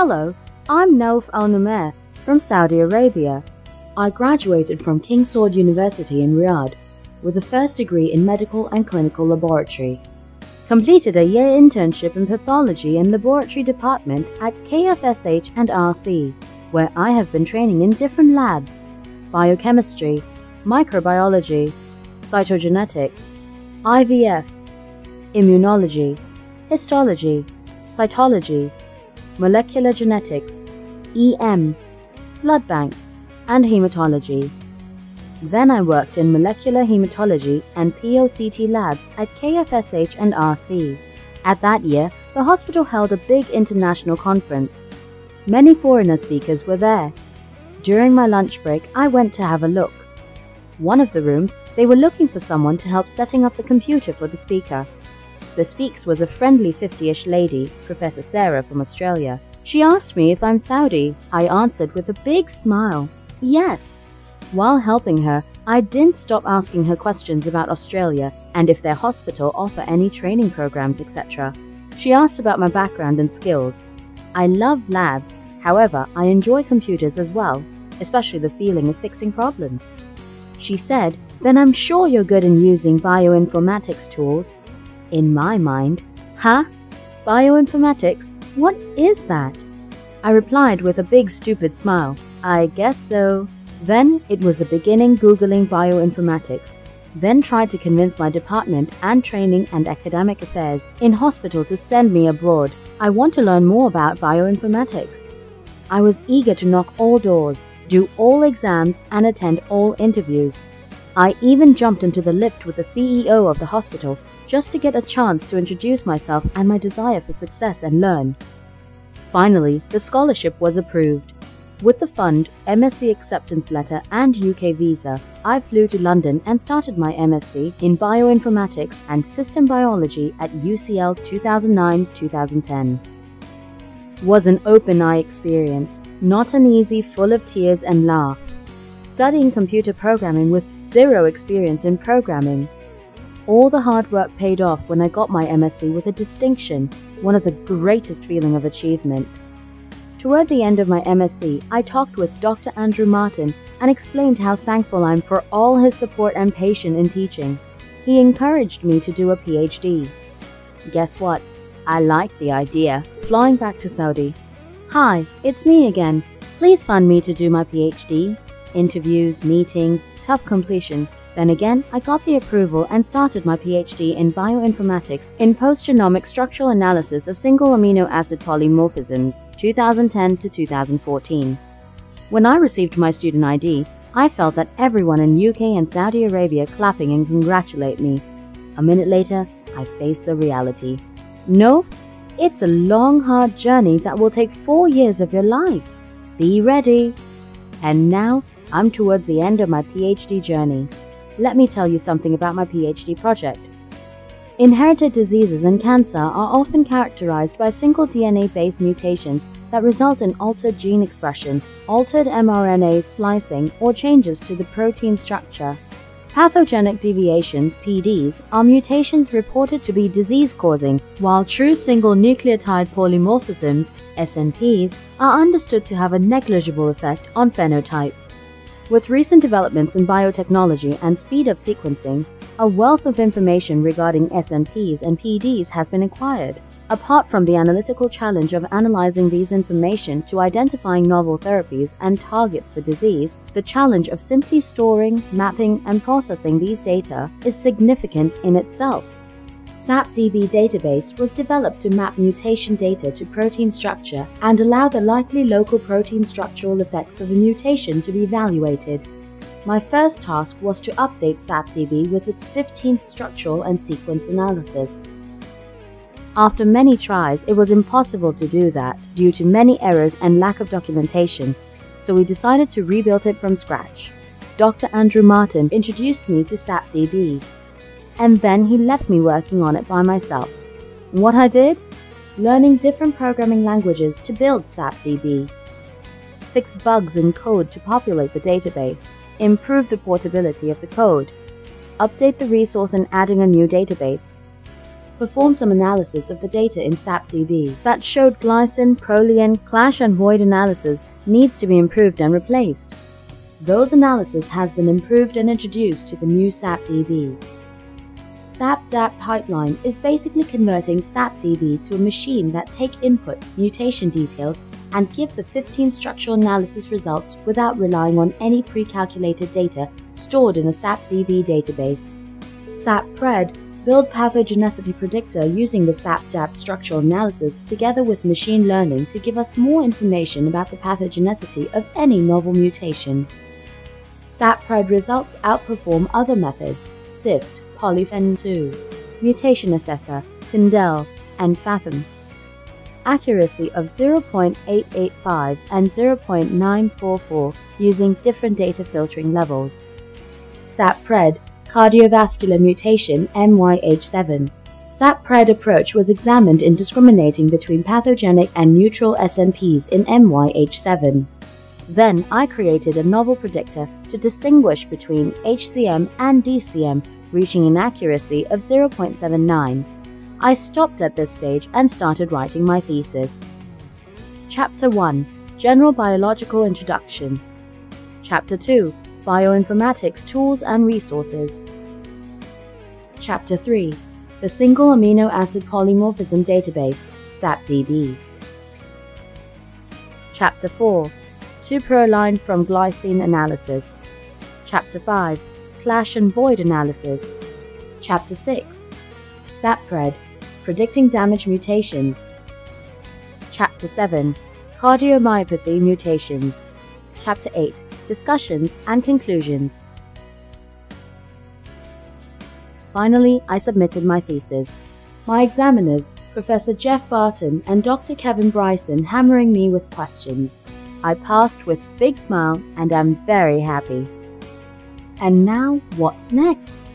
Hello, I'm Nouf from Saudi Arabia. I graduated from King Saud University in Riyadh with a first degree in medical and clinical laboratory. Completed a year internship in pathology and laboratory department at KFSH and RC, where I have been training in different labs: biochemistry, microbiology, cytogenetic, IVF, immunology, histology, cytology, molecular genetics, EM, blood bank, and hematology. Then I worked in molecular hematology and POCT labs at KFSH and RC. At that year, the hospital held a big international conference. Many foreigner speakers were there. During my lunch break, I went to have a look. One of the rooms, they were looking for someone to help setting up the computer for the speaker. The speaks was a friendly 50-ish lady, Professor Sarah from Australia. She asked me if I'm Saudi. I answered with a big smile, yes. While helping her, I didn't stop asking her questions about Australia and if their hospital offer any training programs, etc. She asked about my background and skills. I love labs, however, I enjoy computers as well, especially the feeling of fixing problems. She said, then I'm sure you're good in using bioinformatics tools. In my mind, huh? Bioinformatics? What is that? I replied with a big stupid smile, I guess so. Then it was a beginning Googling bioinformatics, then tried to convince my department and training and academic affairs in hospital to send me abroad. I want to learn more about bioinformatics. I was eager to knock all doors, do all exams, and attend all interviews. I even jumped into the lift with the CEO of the hospital just to get a chance to introduce myself and my desire for success and learn. Finally, the scholarship was approved. With the fund, MSc acceptance letter, and UK visa, I flew to London and started my MSc in bioinformatics and system biology at UCL 2009-2010. Was an open-eye experience, not an easy, full of tears and laugh. Studying computer programming with zero experience in programming. All the hard work paid off when I got my MSc with a distinction, one of the greatest feeling of achievement. Toward the end of my MSc, I talked with Dr. Andrew Martin and explained how thankful I'm for all his support and patience in teaching. He encouraged me to do a PhD. Guess what? I liked the idea. Flying back to Saudi. Hi, it's me again. Please fund me to do my PhD. Interviews, meetings, tough completion. Then again, I got the approval and started my PhD in bioinformatics in post-genomic structural analysis of single amino acid polymorphisms, 2010 to 2014. When I received my student ID, I felt that everyone in UK and Saudi Arabia clapping and congratulate me. A minute later, I faced the reality. Nouf, it's a long, hard journey that will take 4 years of your life. Be ready. And now, I'm towards the end of my PhD journey. Let me tell you something about my PhD project. Inherited diseases and cancer are often characterized by single DNA-based mutations that result in altered gene expression, altered mRNA splicing, or changes to the protein structure. Pathogenic deviations, PDs, are mutations reported to be disease-causing, while true single nucleotide polymorphisms, SNPs, are understood to have a negligible effect on phenotype. With recent developments in biotechnology and speed of sequencing, a wealth of information regarding SNPs and PDs has been acquired. Apart from the analytical challenge of analyzing these information to identifying novel therapies and targets for disease, the challenge of simply storing, mapping, and processing these data is significant in itself. SAP-DB database was developed to map mutation data to protein structure and allow the likely local protein structural effects of a mutation to be evaluated. My first task was to update SAP-DB with its 15th structural and sequence analysis. After many tries, it was impossible to do that due to many errors and lack of documentation, so we decided to rebuild it from scratch. Dr. Andrew Martin introduced me to SAP-DB. And then he left me working on it by myself. What I did? Learning different programming languages to build SAP-DB. Fix bugs in code to populate the database. Improve the portability of the code. Update the resource and adding a new database. performed some analysis of the data in SAP-DB that showed glycine, proline, clash and void analysis needs to be improved and replaced. Those analysis has been improved and introduced to the new SAP-DB. SAP-DAP pipeline is basically converting SAP-DB to a machine that take input, mutation details, and give the 15 structural analysis results without relying on any pre-calculated data stored in a SAP-DB database. SAP-PRED build pathogenicity predictor using the SAP-DAP structural analysis together with machine learning to give us more information about the pathogenicity of any novel mutation. SAP-PRED results outperform other methods, SIFT, Polyphen2, Mutation Assessor, Kindel, and Fathom. Accuracy of 0.885 and 0.944 using different data filtering levels. SAP-PRED Cardiovascular Mutation MYH7. SAP-PRED approach was examined in discriminating between pathogenic and neutral SNPs in MYH7. Then I created a novel predictor to distinguish between HCM and DCM, reaching an accuracy of 0.79. I stopped at this stage and started writing my thesis. Chapter 1. General Biological Introduction. Chapter 2. Bioinformatics Tools and Resources. Chapter 3. The Single Amino Acid Polymorphism Database, SAP-DB. Chapter 4. 2-proline from glycine analysis. Chapter 5. Clash and void analysis. Chapter 6. SAP-PRED, predicting damage mutations. Chapter 7. Cardiomyopathy mutations. Chapter 8. Discussions and conclusions. Finally, I submitted my thesis. My examiners, Professor Jeff Barton and Dr. Kevin Bryson, hammering me with questions. I passed with a big smile and am very happy. And now, what's next?